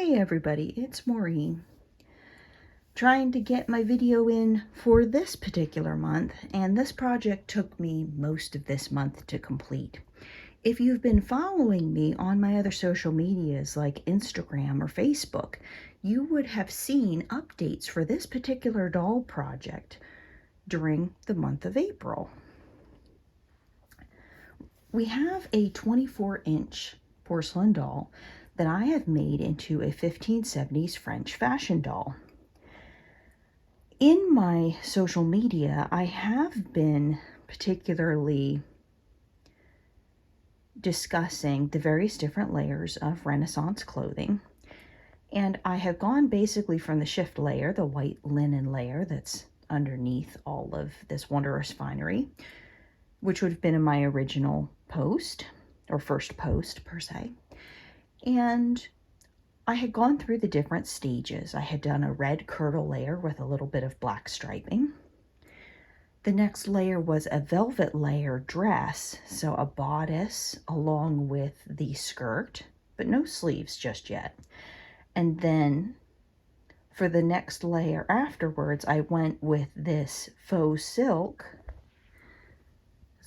Hey everybody, it's Maureen. Trying to get my video in for this particular month, and this project took me most of this month to complete. If you've been following me on my other social medias like Instagram or Facebook, you would have seen updates for this particular doll project during the month of April. We have a 24-inch porcelain doll that I have made into a 1570s French fashion doll. In my social media, I have been particularly discussing the various different layers of Renaissance clothing, and I have gone basically from the shift layer, the white linen layer that's underneath all of this wondrous finery, which would have been in my original post, or first post per se. And I had gone through the different stages. I had done a red kirtle layer with a little bit of black striping. The next layer was a velvet layer dress, so a bodice along with the skirt, but no sleeves just yet. And then for the next layer afterwards, I went with this faux silk.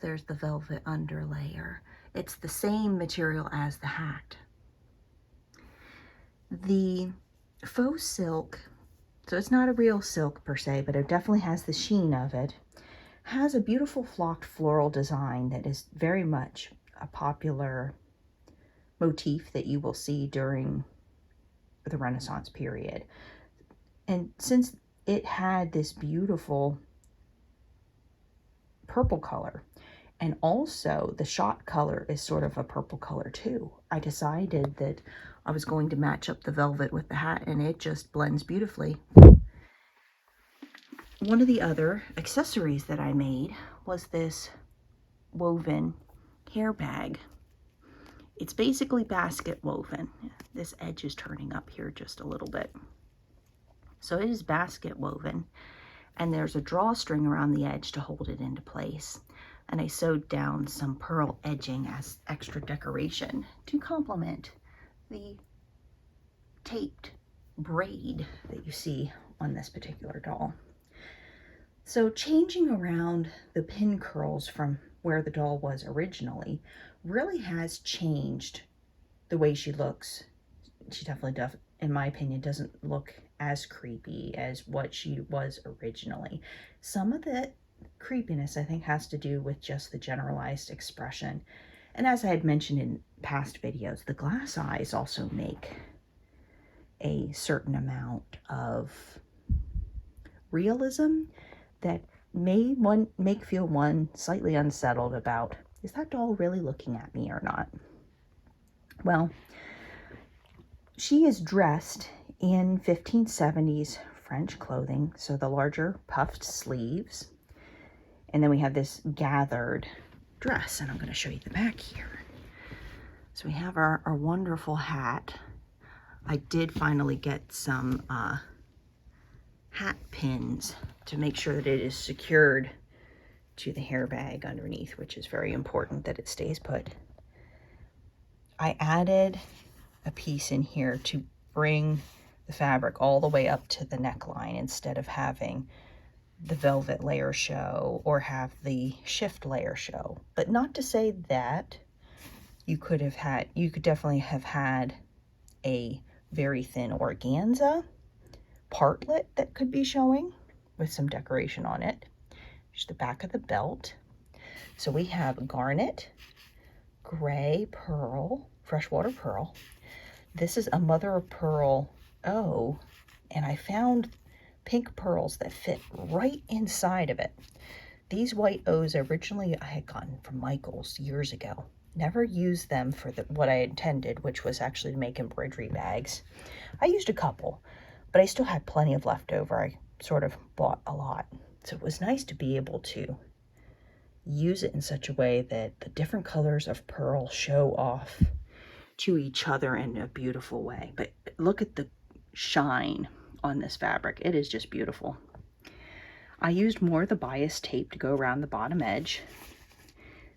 There's the velvet underlayer. It's the same material as the hat. The faux silk, so it's not a real silk per se, but it definitely has the sheen of it, has a beautiful flocked floral design that is very much a popular motif that you will see during the Renaissance period. And since it had this beautiful purple color, and also the shot color is sort of a purple color too, I decided that I was going to match up the velvet with the hat, and it just blends beautifully. One of the other accessories that I made was this woven hair bag. It's basically basket woven. This edge is turning up here just a little bit. So it is basket woven, and there's a drawstring around the edge to hold it into place. And I sewed down some pearl edging as extra decoration to complement the taped braid that you see on this particular doll. So changing around the pin curls from where the doll was originally really has changed the way she looks. She definitely does, in my opinion, doesn't look as creepy as what she was originally. Some of the creepiness, I think, has to do with just the generalized expression. And as I had mentioned in past videos, the glass eyes also make a certain amount of realism that may make feel one slightly unsettled about, is that doll really looking at me or not? Well, she is dressed in 1570s French clothing, so the larger puffed sleeves, and then we have this gathered dress, and I'm going to show you the back here. So we have our wonderful hat. I did finally get some hat pins to make sure that it is secured to the hair bag underneath, which is very important that it stays put. I added a piece in here to bring the fabric all the way up to the neckline instead of having the velvet layer show or have the shift layer show. But not to say that you could definitely have had a very thin organza partlet that could be showing with some decoration on it. Here's the back of the belt. So we have garnet, gray pearl, freshwater pearl. This is a mother of pearl O, and I found pink pearls that fit right inside of it. These white O's originally I had gotten from Michaels years ago. Never used them for what I intended, which was actually to make embroidery bags. I used a couple, but I still had plenty of leftover. I sort of bought a lot. So it was nice to be able to use it in such a way that the different colors of pearl show off to each other in a beautiful way. But look at the shine on this fabric. It is just beautiful. I used more of the bias tape to go around the bottom edge.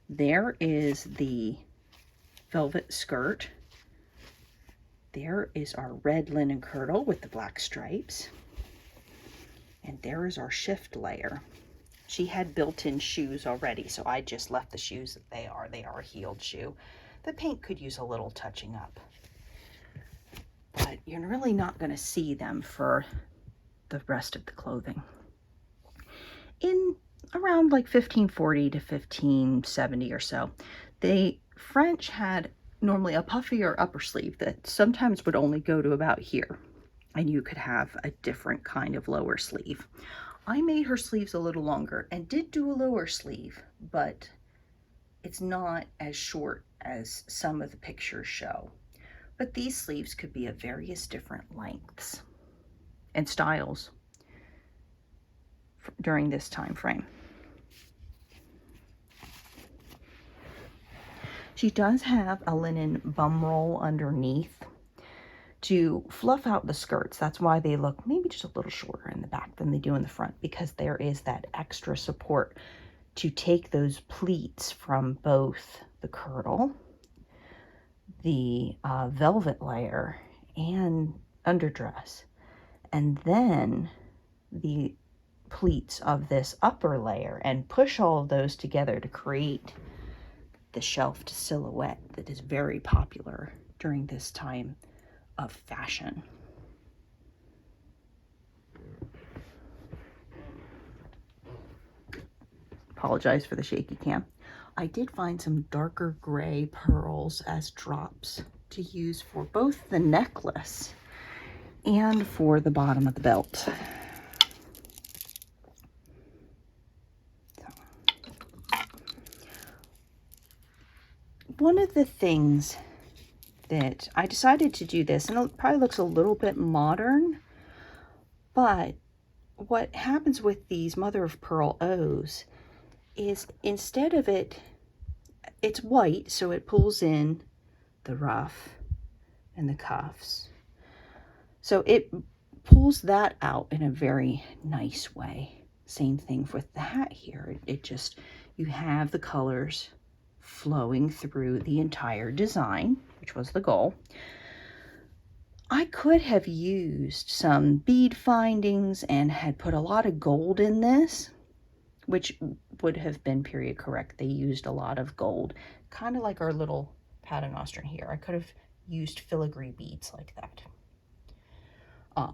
There is the velvet skirt There is our red linen kirtle with the black stripes. And there is our shift layer. She had built-in shoes already, so I just left the shoes that they are. They are a heeled shoe. The paint could use a little touching up, but you're really not going to see them for the rest of the clothing. In around like 1540 to 1570 or so, the French had normally a puffier upper sleeve that sometimes would only go to about here, and you could have a different kind of lower sleeve. I made her sleeves a little longer and did do a lower sleeve, but it's not as short as some of the pictures show. But these sleeves could be of various different lengths and styles during this time frame. She does have a linen bum roll underneath to fluff out the skirts. That's why they look maybe just a little shorter in the back than they do in the front, because there is that extra support to take those pleats from both the kirtle, the velvet layer, and underdress, and then the pleats of this upper layer, and push all of those together to create the shelved silhouette that is very popular during this time of fashion. Apologize for the shaky cam. I did find some darker gray pearls as drops to use for both the necklace and for the bottom of the belt. One of the things that I decided to do this, and it probably looks a little bit modern, but what happens with these mother of pearl O's is instead of it's white, so it pulls in the ruff and the cuffs. So it pulls that out in a very nice way. Same thing with the hat here. It just, you have the colors flowing through the entire design, which was the goal. I could have used some bead findings and had put a lot of gold in this, which would have been period correct. They used a lot of gold, kind of like our little paternoster here. I could have used filigree beads like that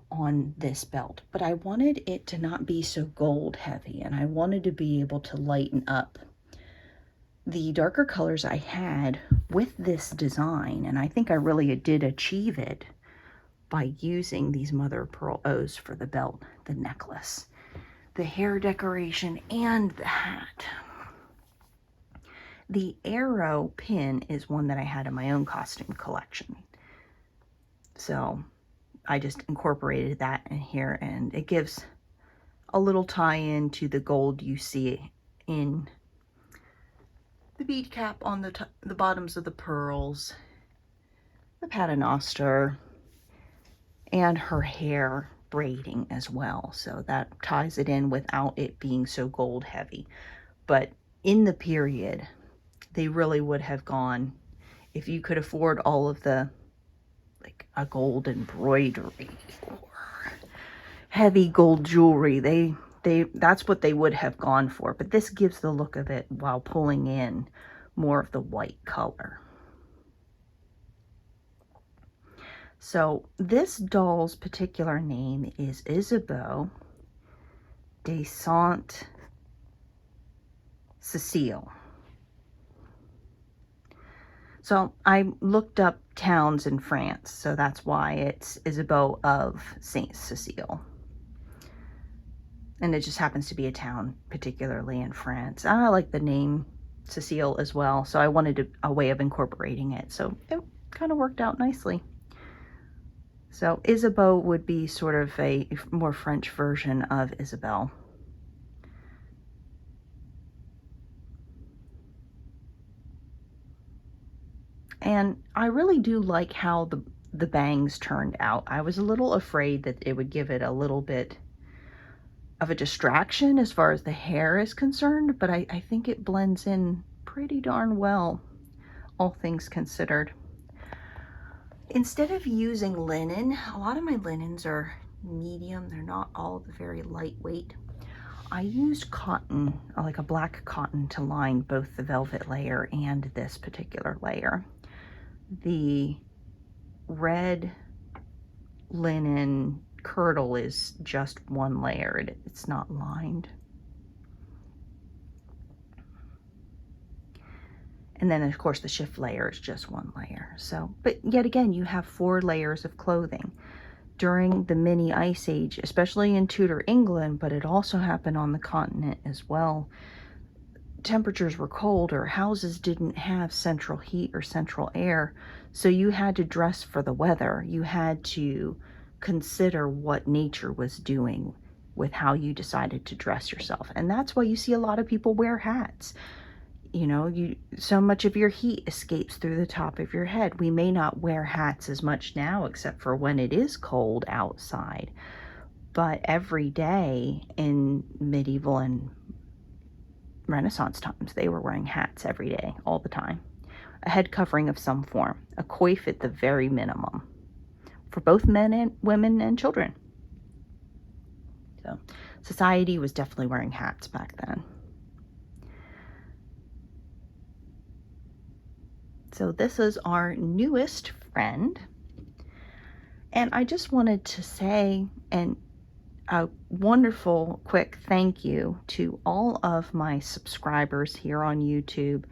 on this belt, but I wanted it to not be so gold heavy, and I wanted to be able to lighten up the darker colors I had with this design, and I think I really did achieve it by using these mother of pearl O's for the belt, the necklace, the hair decoration, and the hat. The arrow pin is one that I had in my own costume collection, so I just incorporated that in here, and it gives a little tie-in to the gold you see in the bead cap on the bottoms of the pearls, the paternoster, and her hair braiding as well. So that ties it in without it being so gold heavy. But in the period, they really would have gone, if you could afford all of the, like a gold embroidery or heavy gold jewelry, that's what they would have gone for. But this gives the look of it while pulling in more of the white color. So this doll's particular name is Isabeau de Saint-Cécile. So I looked up towns in France, so that's why it's Isabeau of Saint-Cécile. And it just happens to be a town, particularly in France. I like the name Cécile as well, so I wanted a way of incorporating it. So it kind of worked out nicely. So Isabeau would be sort of a more French version of Isabel. And I really do like how the bangs turned out. I was a little afraid that it would give it a little bit of a distraction as far as the hair is concerned, but I think it blends in pretty darn well, all things considered. Instead of using linen, a lot of my linens are medium. They're not all very lightweight. I used cotton, like a black cotton, to line both the velvet layer and this particular layer. The red linen kirtle is just one layer. It's not lined. And then of course the shift layer is just one layer. So, but yet again, you have 4 layers of clothing. During the mini ice age, especially in Tudor England, but it also happened on the continent as well, temperatures were colder, houses didn't have central heat or central air, so you had to dress for the weather. You had to consider what nature was doing with how you decided to dress yourself. And that's why you see a lot of people wear hats. You know, so much of your heat escapes through the top of your head. We may not wear hats as much now, except for when it is cold outside. But every day in medieval and Renaissance times, they were wearing hats every day, all the time. A head covering of some form, a coif at the very minimum, for both men and women and children. So society was definitely wearing hats back then. So this is our newest friend. And I just wanted to say a wonderful quick thank you to all of my subscribers here on YouTube.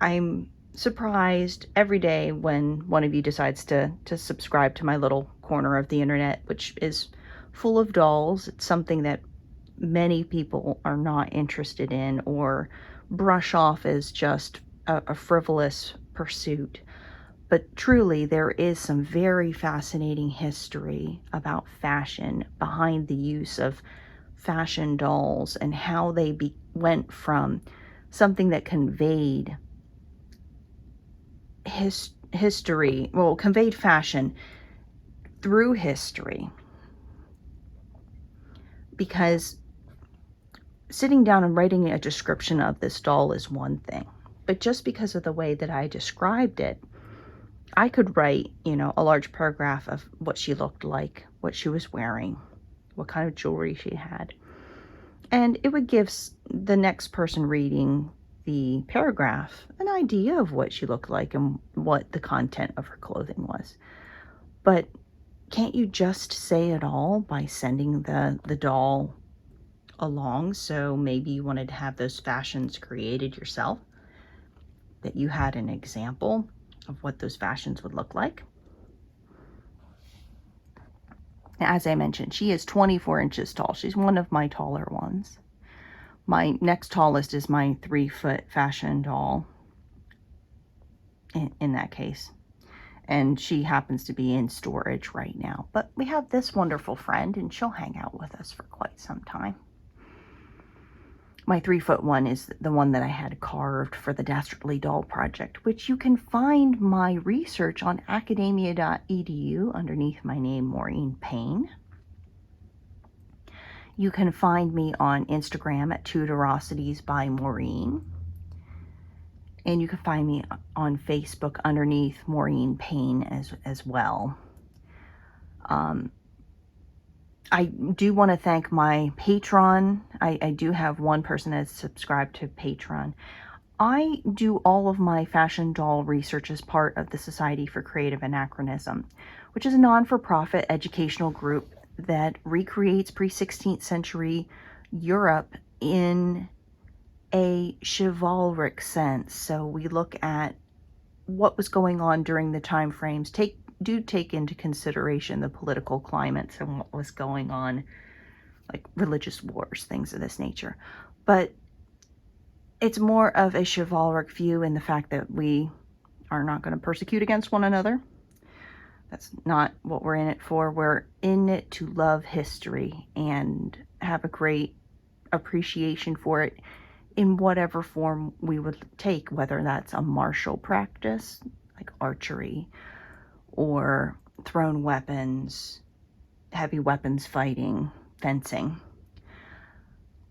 I'm surprised every day when one of you decides to subscribe to my little corner of the internet, which is full of dolls. It's something that many people are not interested in or brush off as just a frivolous pursuit. But truly, there is some very fascinating history about fashion behind the use of fashion dolls and how they went from something that conveyed history, well, conveyed fashion through history. Because sitting down and writing a description of this doll is one thing, but just because of the way that I described it, I could write, you know, a large paragraph of what she looked like, what she was wearing, what kind of jewelry she had. And it would give the next person reading the paragraph an idea of what she looked like and what the content of her clothing was. But can't you just say it all by sending the doll along? So maybe you wanted to have those fashions created yourself, that you had an example of what those fashions would look like. As I mentioned, she is 24 inches tall. She's one of my taller ones. My next tallest is my 3-foot fashion doll in that case. And she happens to be in storage right now. But we have this wonderful friend, and she'll hang out with us for quite some time. My 3-foot one is the one that I had carved for the Dastardly Doll Project, which you can find my research on academia.edu underneath my name, Maureen Payne. You can find me on Instagram at Tudorosities by Maureen. And you can find me on Facebook underneath Maureen Payne as well. I do want to thank my Patreon. I do have one person that's subscribed to Patreon. I do all of my fashion doll research as part of the Society for Creative Anachronism, which is a non-for-profit educational group that recreates pre-16th century Europe in a chivalric sense. So we look at what was going on during the time frames, take into consideration the political climates and what was going on, like religious wars, things of this nature. But it's more of a chivalric view in the fact that we are not going to persecute against one another. That's not what we're in it for. We're in it to love history and have a great appreciation for it in whatever form we would take, whether that's a martial practice like archery, or thrown weapons, heavy weapons fighting, fencing.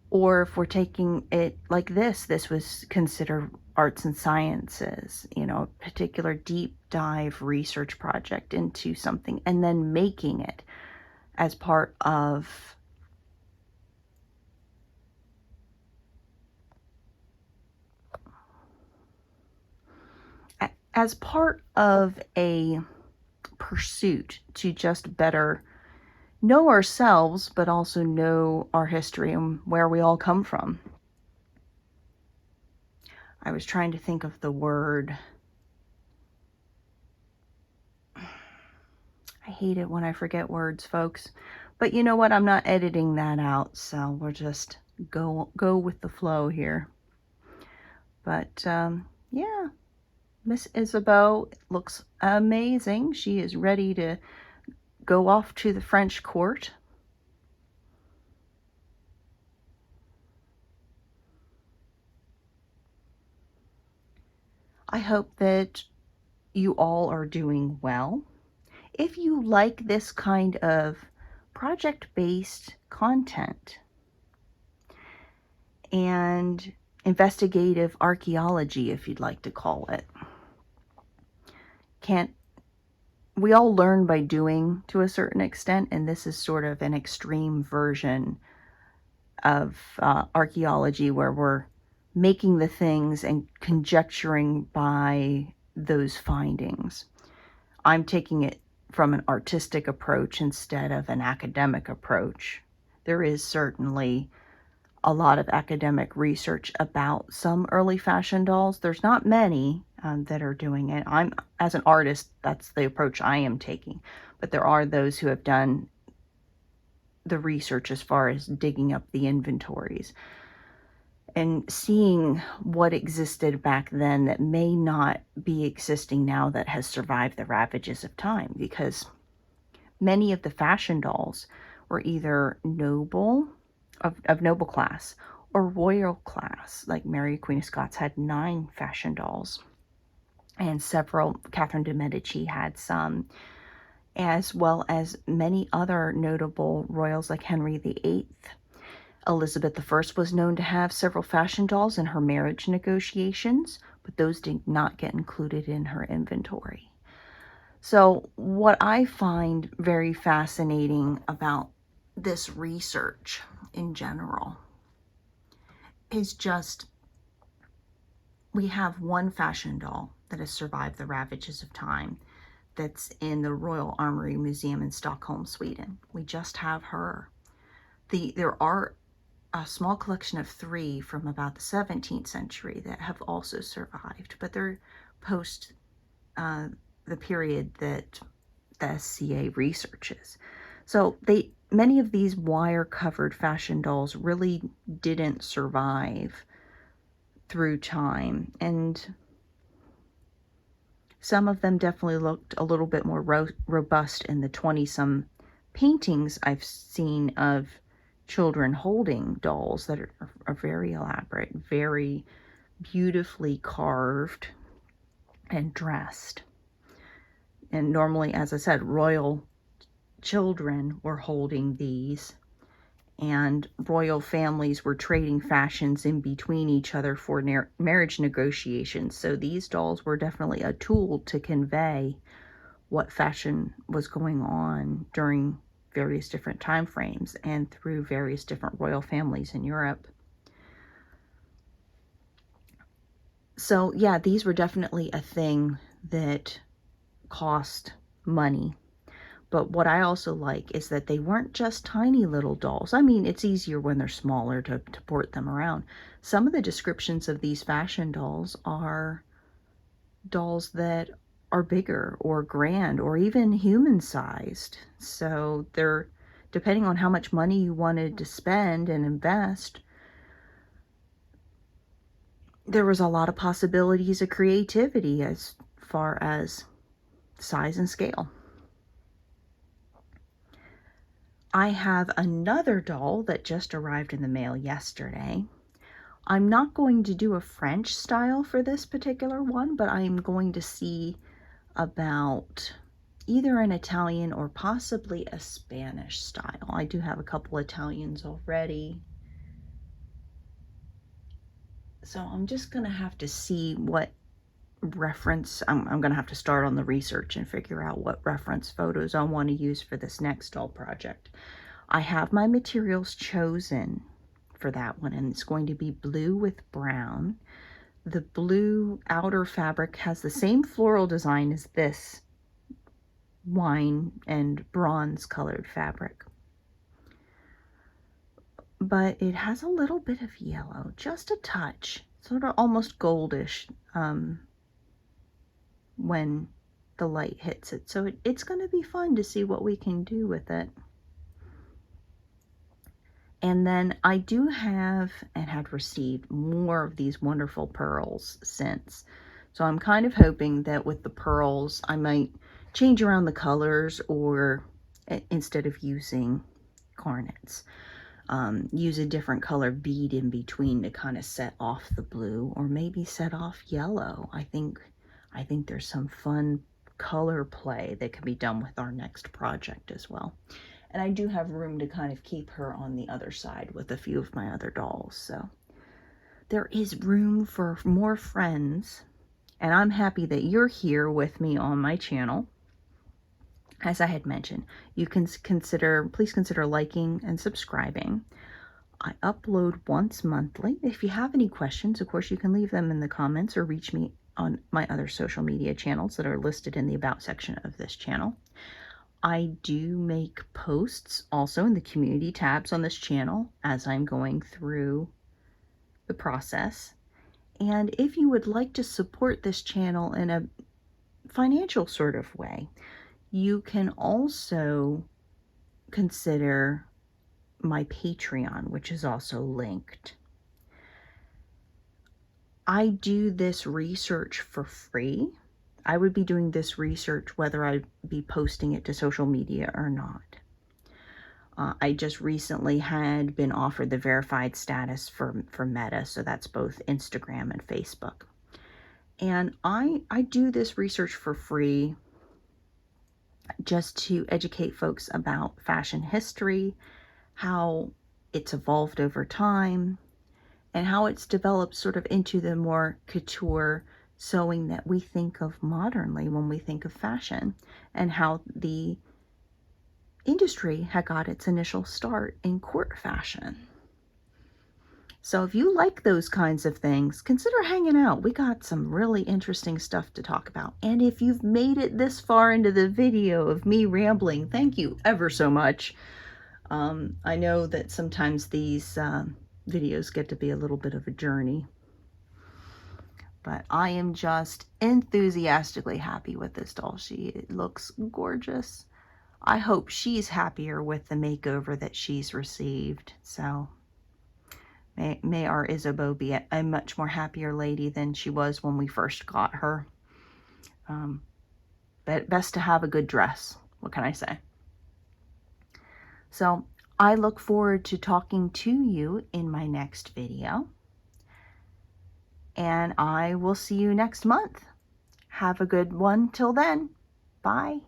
Or if we're taking it like this was considered arts and sciences, you know, a particular deep dive research project into something, and then making it as part of a pursuit to just better know ourselves, but also know our history and where we all come from. I was trying to think of the word. I hate it when I forget words, folks. But you know what? I'm not editing that out, so we'll just go with the flow here. But yeah, Miss Isabeau looks amazing. She is ready to go off to the French court. I hope that you all are doing well. If you like this kind of project-based content and investigative archaeology, if you'd like to call it, we all learn by doing to a certain extent, and this is sort of an extreme version of archaeology where we're making the things and conjecturing by those findings. I'm taking it from an artistic approach instead of an academic approach. There is certainly a lot of academic research about some early fashion dolls. There's not many that are doing it. As an artist, that's the approach I am taking. But there are those who have done the research as far as digging up the inventories and seeing what existed back then that may not be existing now, that has survived the ravages of time, because many of the fashion dolls were either noble, of noble class, or royal class. Like Mary Queen of Scots had 9 fashion dolls, and several, Catherine de Medici had some, as well as many other notable royals like Henry VIII. Elizabeth I was known to have several fashion dolls in her marriage negotiations, but those did not get included in her inventory. So what I find very fascinating about this research in general is just, we have one fashion doll that has survived the ravages of time that's in the Royal Armoury Museum in Stockholm, Sweden. We just have her. There are a small collection of 3 from about the 17th century that have also survived, but they're post the period that the SCA researches. So many of these wire-covered fashion dolls really didn't survive through time, and some of them definitely looked a little bit more robust in the 20-some paintings I've seen of children holding dolls that are very elaborate, very beautifully carved and dressed. And normally, as I said, royal children were holding these, and royal families were trading fashions in between each other for marriage negotiations. So these dolls were definitely a tool to convey what fashion was going on during various different time frames and through various different royal families in Europe. So yeah, these were definitely a thing that cost money. But what I also like is that they weren't just tiny little dolls. I mean, it's easier when they're smaller to port them around. Some of the descriptions of these fashion dolls are dolls that are bigger or grand or even human-sized. So they're, depending on how much money you wanted to spend and invest, there was a lot of possibilities of creativity as far as size and scale. I have another doll that just arrived in the mail yesterday. I'm not going to do a French style for this particular one, but I'm going to see about either an Italian or possibly a Spanish style. I do have a couple Italians already. So I'm just going to have to see what reference, I'm going to have to start on the research and figure out what reference photos I want to use for this next doll project. I have my materials chosen for that one, and it's going to be blue with brown. The blue outer fabric has the same floral design as this wine and bronze colored fabric, but it has a little bit of yellow, just a touch, sort of almost goldish when the light hits it. So it's going to be fun to see what we can do with it. And then I do have and had received more of these wonderful pearls since. So I'm kind of hoping that with the pearls, I might change around the colors, or instead of using garnets, use a different color bead in between to kind of set off the blue, or maybe set off yellow. I think there's some fun color play that can be done with our next project as well. And I do have room to kind of keep her on the other side with a few of my other dolls. So there is room for more friends. And I'm happy that you're here with me on my channel. As I had mentioned, you can please consider liking and subscribing. I upload once monthly. If you have any questions, of course, you can leave them in the comments or reach me on my other social media channels that are listed in the About section of this channel. I do make posts also in the community tabs on this channel as I'm going through the process. And if you would like to support this channel in a financial sort of way, you can also consider my Patreon, which is also linked. I do this research for free. I would be doing this research whether I be posting it to social media or not. I just recently had been offered the verified status for Meta, so that's both Instagram and Facebook. And I do this research for free just to educate folks about fashion history, how it's evolved over time, and how it's developed sort of into the more couture sewing that we think of modernly when we think of fashion, and how the industry had got its initial start in court fashion. So if you like those kinds of things, consider hanging out. We got some really interesting stuff to talk about. And if you've made it this far into the video of me rambling, thank you ever so much. I know that sometimes these videos get to be a little bit of a journey, but I am just enthusiastically happy with this doll. She looks gorgeous. I hope she's happier with the makeover that she's received. So may our Isabeau be a much more happier lady than she was when we first got her. But best to have a good dress. What can I say? So I look forward to talking to you in my next video. And I will see you next month. Have a good one till then. Bye.